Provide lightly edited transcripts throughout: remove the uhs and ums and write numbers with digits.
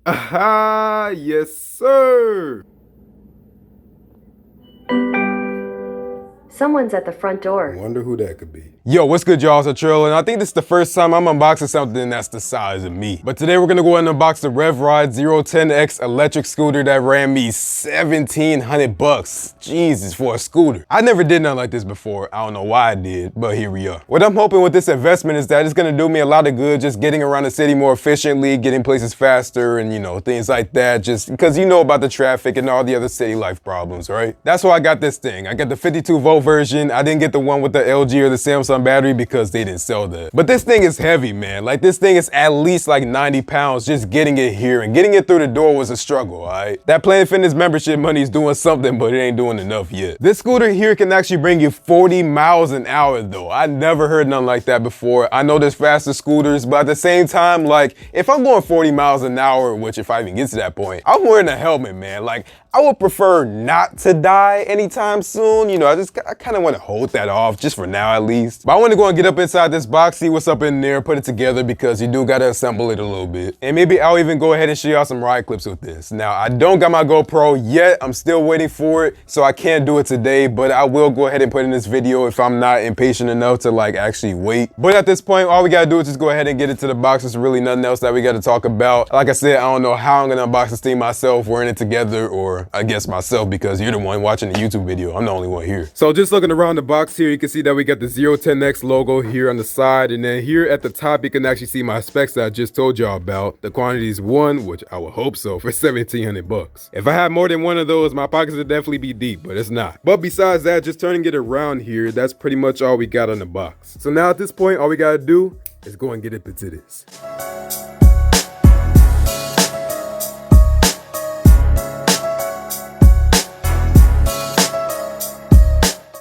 Aha, yes, sir. Someone's at the front door. I wonder who that could be. Yo, what's good, y'all? It's Latrell, and I think this is the first time I'm unboxing something that's the size of me. But today we're gonna go ahead and unbox the REV 010X electric scooter that ran me 1,700 bucks. Jesus, for a scooter. I never did nothing like this before. I don't know why I did, but here we are. What I'm hoping with this investment is that it's gonna do me a lot of good, just getting around the city more efficiently, getting places faster, and things like that, just because you know about the traffic and all the other city life problems, right? That's why I got this thing. I got the 52-volt version. I didn't get the one with the LG or the Samsung battery because they didn't sell that. But this thing is heavy, man. Like, this thing is at least like 90 pounds just getting it here, and getting it through the door was a struggle, all right? That Planet Fitness membership money is doing something, but it ain't doing enough yet. This scooter here can actually bring you 40 miles an hour though. I never heard nothing like that before. I know there's faster scooters, but at the same time, like, if I'm going 40 miles an hour, which if I even get to that point, I'm wearing a helmet, man. Like, I would prefer not to die anytime soon. I kind of want to hold that off just for now at least. But I want to go and get up inside this box, see what's up in there, put it together because you do got to assemble it a little bit. And maybe I'll even go ahead and show y'all some ride clips with this. Now, I don't got my GoPro yet. I'm still waiting for it, so I can't do it today, but I will go ahead and put in this video if I'm not impatient enough to like actually wait. But at this point, all we got to do is just go ahead and get it to the box. There's really nothing else that we got to talk about. Like I said, I don't know how I'm going to unbox this thing myself. We're in it together, or I guess myself, because you're the one watching the YouTube video. I'm the only one here. So just looking around the box here, you can see that we got the 010X logo here on the side, and then here at the top you can actually see my specs that I just told y'all about. The quantity is 1, which I would hope so, for 1,700 bucks. If I had more than one of those, my pockets would definitely be deep, but it's not. But besides that, just turning it around here, that's pretty much all we got on the box. So now at this point, all we gotta do is go and get up into this.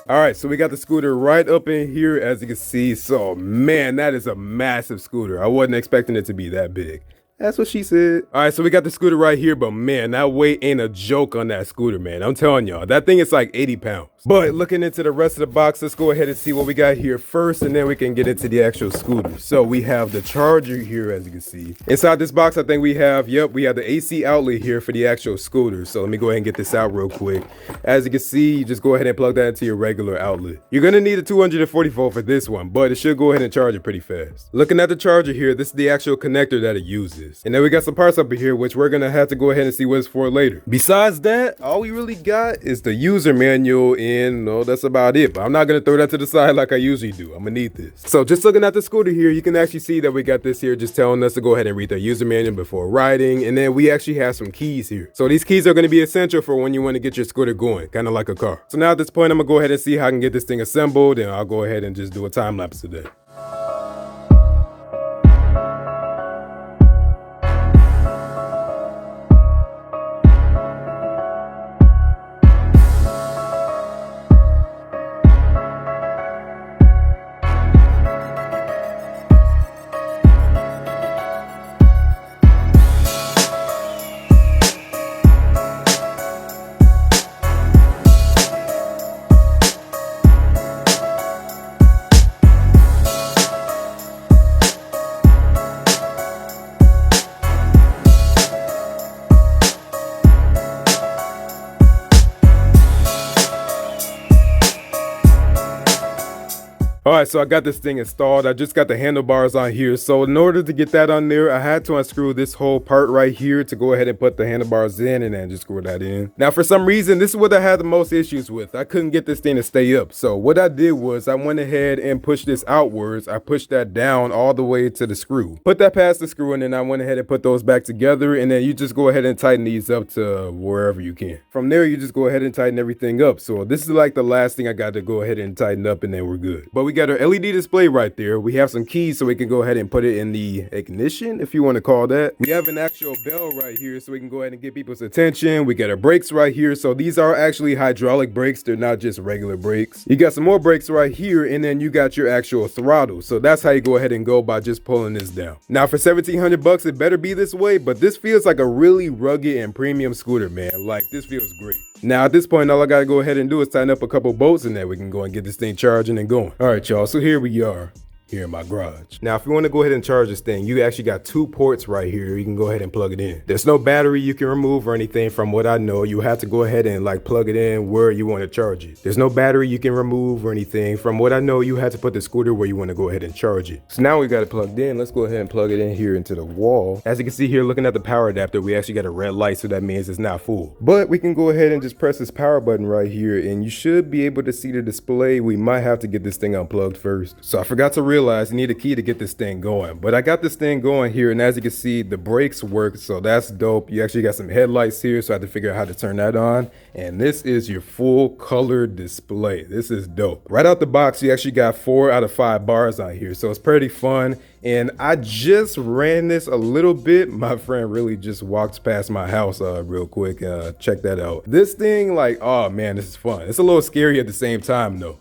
All right, so we got the scooter right up in here, as you can see. So, man, that is a massive scooter. I wasn't expecting it to be that big. That's what she said. All right, so we got the scooter right here, but man, that weight ain't a joke on that scooter, man. I'm telling y'all, that thing is like 80 pounds. But looking into the rest of the box, let's go ahead and see what we got here first, and then we can get into the actual scooter. So we have the charger here, as you can see. Inside this box, I think we have the AC outlet here for the actual scooter. So let me go ahead and get this out real quick. As you can see, you just go ahead and plug that into your regular outlet. You're gonna need a 240 volt for this one, but it should go ahead and charge it pretty fast. Looking at the charger here, this is the actual connector that it uses. And then we got some parts up here, which we're gonna have to go ahead and see what it's for later. Besides that, all we really got is the user manual, and no, that's about it. But I'm not gonna throw that to the side like I usually do. I'm gonna need this. So just looking at the scooter here, you can actually see that we got this here just telling us to go ahead and read the user manual before riding. And then we actually have some keys here. So these keys are gonna be essential for when you wanna get your scooter going, kind of like a car. So now at this point, I'm gonna go ahead and see how I can get this thing assembled, and I'll go ahead and just do a time lapse today. All right, so I got this thing installed. I just got the handlebars on here. So in order to get that on there, I had to unscrew this whole part right here to go ahead and put the handlebars in, and then just screw that in. Now, for some reason, this is what I had the most issues with. I couldn't get this thing to stay up. So what I did was I went ahead and pushed this outwards. I pushed that down all the way to the screw. Put that past the screw, and then I went ahead and put those back together, and then you just go ahead and tighten these up to wherever you can. From there, you just go ahead and tighten everything up. So this is like the last thing I got to go ahead and tighten up, and then we're good. But we got our LED display right there. We have some keys so we can go ahead and put it in the ignition, if you want to call that. We have an actual bell right here so we can go ahead and get people's attention. We got our brakes right here. So these are actually hydraulic brakes. They're not just regular brakes. You got some more brakes right here, and then you got your actual throttle. So that's how you go ahead and go, by just pulling this down. Now for 1,700 bucks, it better be this way, but this feels like a really rugged and premium scooter, man. Like, this feels great. Now at this point, all I gotta go ahead and do is tighten up a couple bolts, and then we can go and get this thing charging and going. All right, y'all, so here we are. here in my garage. Now, if you want to go ahead and charge this thing, you actually got 2 ports right here. You can go ahead and plug it in. There's no battery you can remove or anything from what I know. You have to go ahead and like plug it in where you want to charge it. There's no battery you can remove or anything. From what I know, you have to put the scooter where you want to go ahead and charge it. So now we got it plugged in. Let's go ahead and plug it in here into the wall. As you can see here, looking at the power adapter, we actually got a red light, so that means it's not full. But we can go ahead and just press this power button right here, and you should be able to see the display. We might have to get this thing unplugged first. So I forgot to realize you need a key to get this thing going. But I got this thing going here, and as you can see, the brakes work, so that's dope. You actually got some headlights here, so I have to figure out how to turn that on. And this is your full color display. This is dope. Right out the box, you actually got 4 out of 5 bars on here, so it's pretty fun. And I just ran this a little bit. My friend really just walked past my house real quick. Check that out. This thing, like, oh man, this is fun. It's a little scary at the same time though.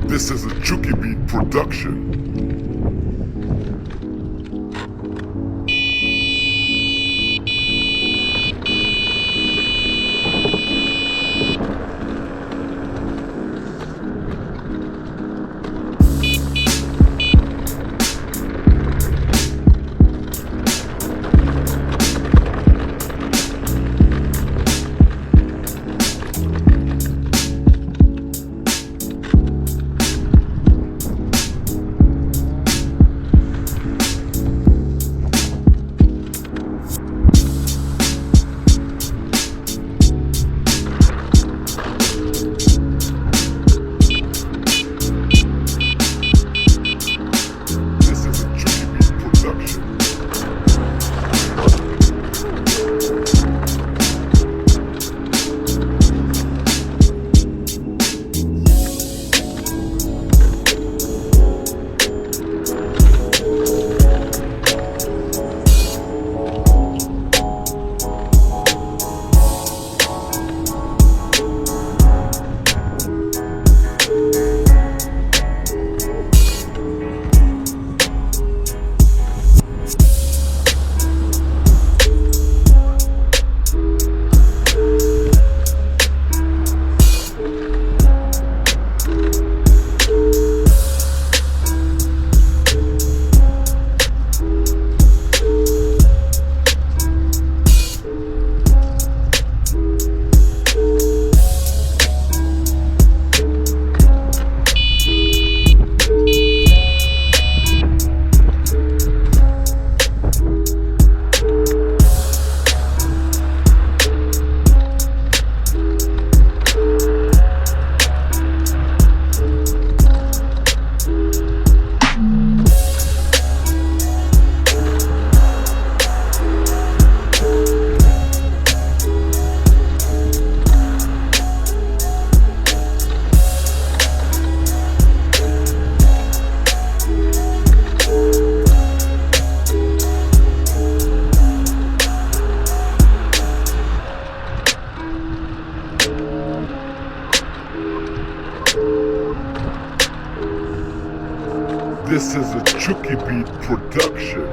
This is a Chuki Beat production. This is a Chucky Beat production.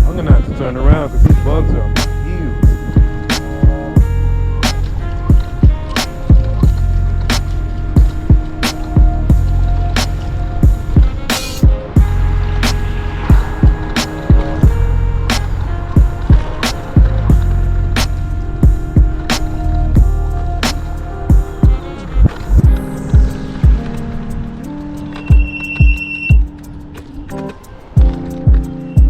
I'm gonna have to turn around because these bugs are huge.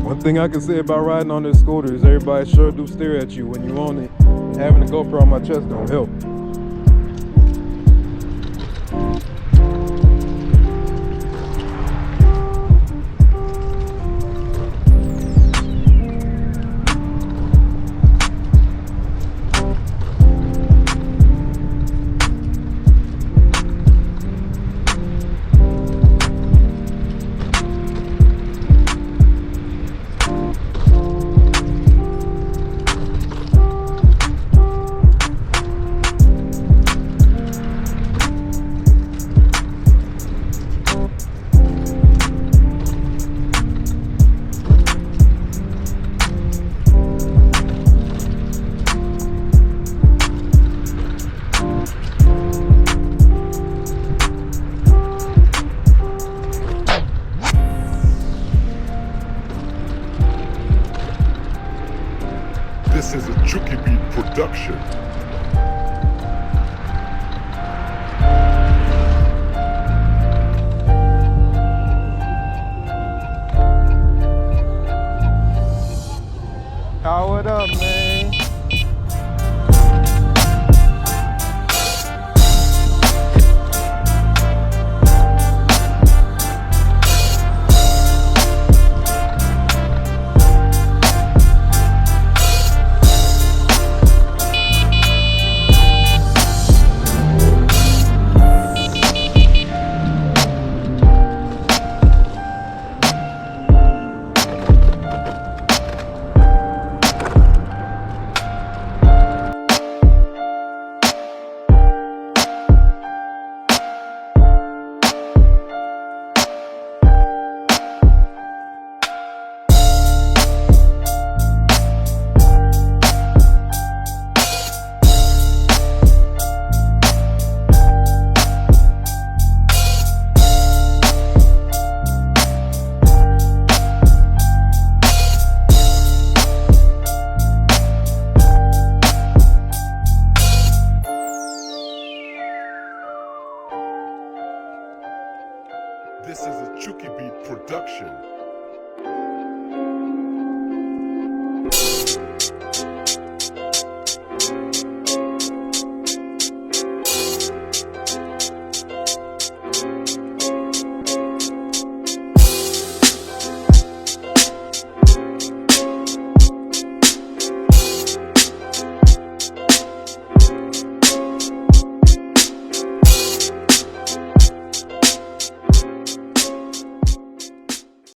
One thing I can say about riding on this scooter is everybody sure do stare at you when you on it. Having a GoPro on my chest don't help. This is a Chucky Beat production. What up, man?